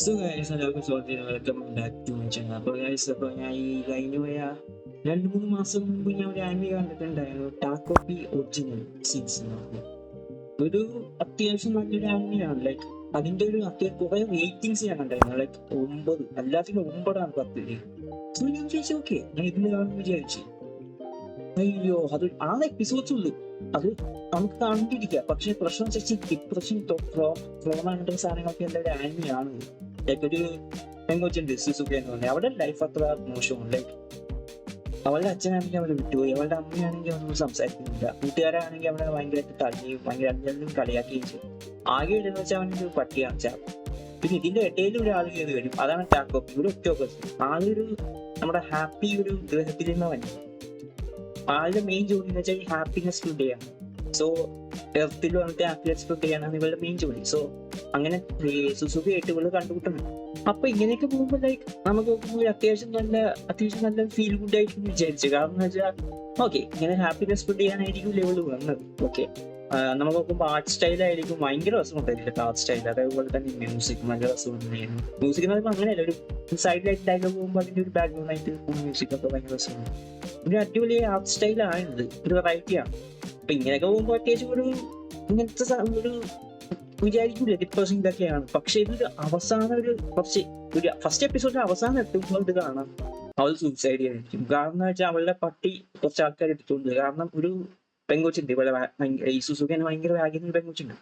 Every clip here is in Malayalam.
So guys, എല്ലാവർക്കും സ്വാഗതം, welcome back to my channel. അപ്പോൾ ഗൈസ്, അപ്പോൾ ഞാൻ ഈ കഴിഞ്ഞ പോയ 2-3 മാസം മുമ്പ് ഞാൻ ഒരു ആനിമെ കണ്ടിട്ടുണ്ടായിരുന്നു, ടാക്കോപ്പി ഒറിജിനൽ സീരീസ്. ഒരു അത്യാവശ്യം നല്ലൊരു ആനിമയാണ്. ലൈക്ക് അതിന്റെ ഒരു അത്യാവശ്യം കുറെ റേറ്റിംഗ്സ് ഞാൻ കണ്ടായിരുന്നു. ലൈക്ക് 9, എല്ലാത്തിനും 9 10. സോ ഞാൻ വിചാരിച്ചു ഓക്കെ, ഞാൻ ഇതിന് കാണുമെന്ന് വിചാരിച്ചു. അയ്യോ, അത് 6 എപ്പിസോഡ്സ് ഉള്ളൂ. അത് നമുക്ക് കണ്ടിരിക്കാം. പക്ഷെ പ്രശ്നം വെച്ചാൽ ഡിപ്രഷൻ അങ്ങനത്തെ സാധനങ്ങളൊക്കെ ഉള്ള ഒരു ആനിമയാണ്. ലൈക്ക് ഒരു പെങ്കൊച്ചുണ്ട് സിസുക എന്ന് പറഞ്ഞാൽ, അവളുടെ ലൈഫ് അത്ര മോശമാണ്. ലൈക്ക് അവളുടെ അച്ഛനാണെങ്കിൽ അവളെ വിട്ടുപോയി, അവളുടെ അമ്മയാണെങ്കിൽ അവനോട് സംസാരിക്കുന്നില്ല, കൂട്ടുകാരാണെങ്കിൽ അവളെ ഭയങ്കരമായിട്ട് തള്ളിയും ഭയങ്കര കളിയാക്കുകയും ചെയ്യും. ആകെ ഉള്ളതെന്ന് വെച്ചാൽ അവനൊരു പട്ടിയാണ് ചാപ്പ്. പിന്നെ ഇതിന്റെ ഇടയിൽ ഒരാൾ കയറി വരും, അതാണ് ടാക്കോപ്പി. ഒരു ഒക്ടോബസ് ആളൊരു നമ്മുടെ ഹാപ്പി ഒരു ഗ്രഹത്തിൽ നിന്ന് വന്നു. ആളുടെ മെയിൻ ജോലി എന്ന് വെച്ചാൽ ഹാപ്പിനെസ് ഫുഡ് ചെയ്യാണ്. സോ എർത്തിൽ വന്നിട്ട് ഹാപ്പിനെസ് സ്പ്രെഡ് ചെയ്യാനാണ് ഇവളുടെ മെയിൻ ജോലി. സോ അങ്ങനെ സുസുഖയായിട്ട് ഇവള് കണ്ടുപിട്ടുന്നു. അപ്പൊ ഇങ്ങനെയൊക്കെ പോകുമ്പോൾ ലൈക്ക് നമുക്ക് നോക്കുമ്പോൾ അത്യാവശ്യം നല്ല ഫീൽ ഗുഡ് ആയിട്ട് വിചാരിച്ചു. കാരണം എന്ന് വെച്ചാൽ ഓക്കെ, ഇങ്ങനെ ഹാപ്പിനെസ് സ്പ്രെഡ് ചെയ്യാനായിരിക്കും ലെവല് വന്നത്. ഓക്കെ, നമുക്ക് നോക്കുമ്പോൾ ആർട്ട് സ്റ്റൈലായിരിക്കും ഭയങ്കര രസമുണ്ടായിരിക്കും. ആർട്ട് സ്റ്റൈൽ അതേപോലെ തന്നെ മ്യൂസിക് നല്ല രസമുണ്ടായിരുന്നു. മ്യൂസിക് എന്ന് പറയുമ്പോൾ അങ്ങനെയല്ല, ഒരു സൈഡിലായിട്ട് ഡയലോഗ് പോകുമ്പോൾ അതിന്റെ ഒരു ബാക്ക്ഗ്രൗണ്ട് ആയിട്ട് മ്യൂസിക് ഒക്കെ ഭയങ്കര രസമാണ്. ഒരു അടിപൊളി ആർട്ട് സ്റ്റൈലാണിത്, ഒരു വെറൈറ്റിയാണ്. അപ്പൊ ഇങ്ങനെയൊക്കെ പോകുമ്പോൾ അത്യാവശ്യം ഒരു ഇങ്ങനത്തെ ഒരു വിചാരിക്കില്ല ഡിപ്രഷൻ ഇതൊക്കെയാണ്. പക്ഷെ ഇതൊരു അവസാനം ഒരു ഫസ്റ്റ് എപ്പിസോഡിന്റെ അവസാനം എത്തുമ്പോൾ ഇത് കാണാം അവൾ സൂസൈഡ് ചെയ്യാനായിരിക്കും. കാരണം എന്ന് വെച്ചാൽ അവളുടെ പട്ടി കുറച്ച് ആൾക്കാർ എടുത്തുകൊണ്ട്, കാരണം ഒരു പെങ്കൊച്ചുണ്ട് ഇവളെ ഈ സുസുഖേനെ ഭയങ്കര വാഗിയ ഒരു പെങ്കൊച്ചുണ്ട്.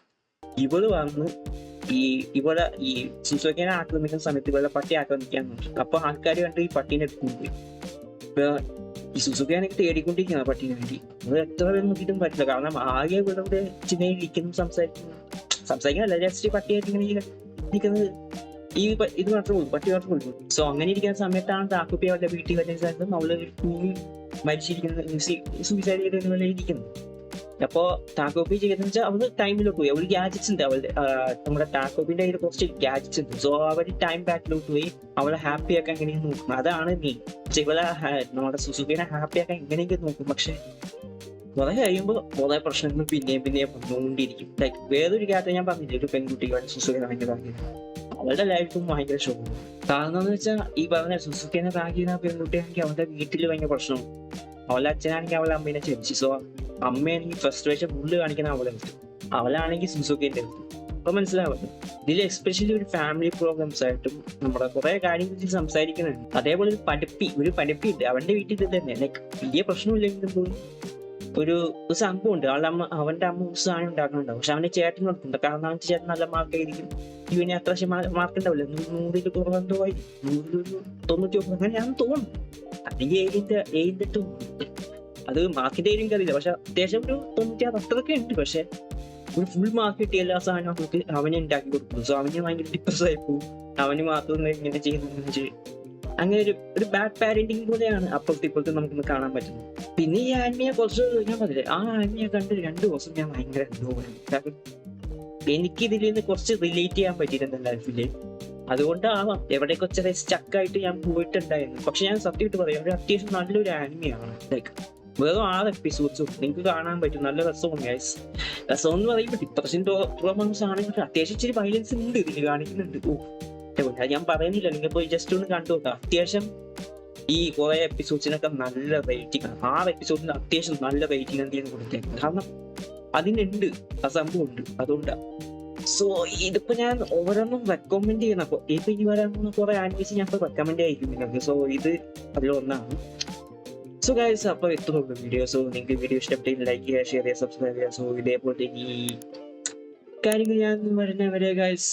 ഇവള് വന്ന് ഈ സുസുഖേനെ ആക്രമിക്കുന്ന സമയത്ത് ഇവളുടെ പട്ടി ആക്രമിക്കാൻ നോക്കി. അപ്പൊ ആൾക്കാർ കണ്ട് ഈ പട്ടീനെ എടുത്തുകൊണ്ട് ഈ സുസുഖയാണെങ്കിൽ തേടിക്കൊണ്ടിരിക്കുന്ന പട്ടീനെ വേണ്ടി. അത് എത്ര പേര് നോക്കിയിട്ടും പറ്റില്ല. കാരണം ആകെ ഇവിടെ ചിന്നയിൽ ഇരിക്കുന്നു, സംസാരിക്കാനല്ല, ജസ്റ്റ് പട്ടിയായിട്ട് ഇങ്ങനെ ഇരിക്കുന്നത് ഇത് മാത്രമേ ഉള്ളൂ, പട്ടി മാത്രമേ ഉള്ളൂ. സോ അങ്ങനെ ഇരിക്കുന്ന സമയത്താണ് താക്കുപ്പി അവരുടെ വീട്ടിൽ വരുന്ന സ്ഥലത്തും അവള് മരിച്ചിരിക്കുന്നത്, സൂയിസൈഡ് ചെയ്തതുപോലെ ഇരിക്കുന്നത്. അപ്പോ ടാക്കോപ്പി ചെയ്യുന്ന വെച്ചാൽ അവള് ടൈമിലോട്ട് പോയി. അവള് ഗാഡ്ജറ്റ്സ് ഉണ്ട്, അവളുടെ നമ്മുടെ ടാക്കോപ്പിന്റെ കയ്യിൽ കുറച്ച് ഗാഡ്ജറ്റ്സ് ഉണ്ട്. സോ അവര് ടൈം ബാക്കിലോട്ട് പോയി അവളെ ഹാപ്പി ആക്കാൻ എങ്ങനെയും നോക്കും. അതാണ് മെയിൻ. ഇവളെ നമ്മുടെ സുസുഖിനെ ഹാപ്പി ആക്കാൻ എങ്ങനെയെങ്കിലും നോക്കും. പക്ഷെ കുറെ കഴിയുമ്പോൾ കുറെ പ്രശ്നങ്ങൾ പിന്നെയും വന്നുകൊണ്ടിരിക്കും. ലൈക്ക് വേറൊരു കാര്യത്തിൽ ഞാൻ പറഞ്ഞില്ല, ഒരു പെൺകുട്ടി സുസുഖിനെ ഭയങ്കര അവളുടെ ലൈഫും ഭയങ്കര ഷോക്കും. കാരണം എന്ന് വെച്ചാൽ ഈ പറഞ്ഞ സുസുഖിനെ താക്കിയ പെൺകുട്ടിയാണെങ്കിൽ അവളുടെ വീട്ടിൽ ഭയങ്കര പ്രശ്നവും. അവളുടെ അച്ഛനാണെങ്കിൽ അവളുടെ അമ്മേനെ ചെരിച്ചു. സോ അമ്മയാണെങ്കിൽ ഫ്രസ്ട്രേഷൻ ഫുള്ള് കാണിക്കുന്ന അവളെ അടുത്ത്, അവളാണെങ്കിൽ സുസുഖിന്റെ അടുത്ത്. അപ്പൊ മനസ്സിലാവുന്നു ഇതിൽ എസ്പെഷ്യലി ഒരു ഫാമിലി പ്രോബ്ലംസ് ആയിട്ടും നമ്മുടെ കുറെ കാര്യങ്ങൾ സംസാരിക്കുന്നുണ്ട്. അതേപോലെ ഒരു പഠിപ്പിണ്ട് അവന്റെ വീട്ടിൽ ഇത് തന്നെ. ലൈക്ക് വലിയ പ്രശ്നമില്ലെങ്കിലും പോലും ഒരു സംഭവമുണ്ട്. അവന്റെ അമ്മ ഒരു സാധനം ഉണ്ടാക്കുന്നുണ്ടാവും, പക്ഷെ അവന്റെ ചേട്ടൻ നടത്തുന്നുണ്ട്. കാരണം അവന്റെ ചേട്ടൻ നല്ല മാർക്കായിരിക്കും, ഇവന് അത്യാവശ്യം മാർക്ക് ഉണ്ടാവില്ല, 100-ൽ കുറവെന്തോ ആയിരിക്കും, 100-99 അങ്ങനെയാണെന്ന് തോന്നുന്നു. അല്ലെങ്കിൽ ഏഴിന്റെ അത് മാർക്കിന്റെ ഏരിയ അറിയില്ല. പക്ഷെ അത്യാവശ്യം ഒരു 96 അത്രയൊക്കെ ഉണ്ട്. പക്ഷെ ഒരു ഫുൾ മാർക്ക് കിട്ടിയ എല്ലാ സാധനങ്ങൾക്ക് അവനെ ഉണ്ടാക്കി കൊടുക്കുന്നു. സോ അവന് ഭയങ്കര ഡിപ്രസ് ആയി പോകും. അവന് മാത്രം ഇങ്ങനെ ചെയ്യുന്ന അങ്ങനെ ഒരു ബാഡ് പാരന്റിങ് പോലെയാണ് അപ്പുറത്ത് നമുക്കൊന്ന് കാണാൻ പറ്റുന്നത്. പിന്നെ ഈ ആനിമയെ കുറച്ച് ഞാൻ പറഞ്ഞില്ലേ, ആ ആനിമയെ കണ്ട് 2 ദിവസം ഞാൻ ഭയങ്കര കാരണം എനിക്ക് ഇതിൽ നിന്ന് കുറച്ച് റിലേറ്റ് ചെയ്യാൻ പറ്റിയിട്ടുണ്ട് ലൈഫില്. അതുകൊണ്ടാവാം എവിടെയൊക്കെ ചെറിയ സ്റ്റക്കായിട്ട് ഞാൻ പോയിട്ടുണ്ടായിരുന്നു. പക്ഷെ ഞാൻ സത്യമായിട്ട് പറയാം, ഒരു അത്യാവശ്യം നല്ലൊരു ആനിമയാണ്. ലൈക്ക് വെറും 6 എപ്പിസോഡ്സും നിങ്ങൾക്ക് കാണാൻ പറ്റും. നല്ല രസമാണ് ഗൈസ്. രസം എന്ന് പറയുമ്പോൾ ഡിപ്രഷൻ പ്രോബ്ലംസ് ആണെങ്കിൽ അത്യാവശ്യം ഇച്ചിരി വയലൻസ് ഉണ്ട് ഇതിൽ കാണിക്കുന്നുണ്ട്. ഞാൻ പറയുന്നില്ല, നിങ്ങൾ പോയി ജസ്റ്റ് ഒന്ന് കണ്ടു നോക്കാം. അത്യാവശ്യം ഈ കുറെ എപ്പിസോഡ്സിനൊക്കെ നല്ല റേറ്റിംഗ് ആണ്. 6 എപ്പിസോഡിന് അത്യാവശ്യം നല്ല റേറ്റിംഗ് എന്തെങ്കിലും കൊടുത്തേക്കും. കാരണം അതിനുണ്ട്, ആ സംഭവം ഉണ്ട്, അതുകൊണ്ടാണ്. സോ ഇതിപ്പോ ഞാൻ ഓരോന്നും റെക്കമെൻഡ് ചെയ്യുന്ന, ഇപ്പൊ ഇനി വരാൻ കുറെ ആനിമേഷൻ ഞാൻ ഇപ്പൊ റെക്കമെൻഡ് ആയിരിക്കും നിങ്ങൾക്ക്. സോ ഇത് അതിലൊന്നാണ്. സോ ഗൈസ്, അപ്പൊ എത്തുന്നുള്ളൂ വീഡിയോ. സോ നിങ്ങൾക്ക് വീഡിയോ ഇഷ്ടപ്പെട്ടെങ്കിൽ ലൈക്ക് ചെയ്യുക, ഷെയർ ചെയ്യുക, സബ്സ്ക്രൈബ് ചെയ്യുക. സോ ഇതേപോലത്തെ ഈ കാര്യങ്ങൾ ഞാൻ വരുന്നവരെ ഗൈസ്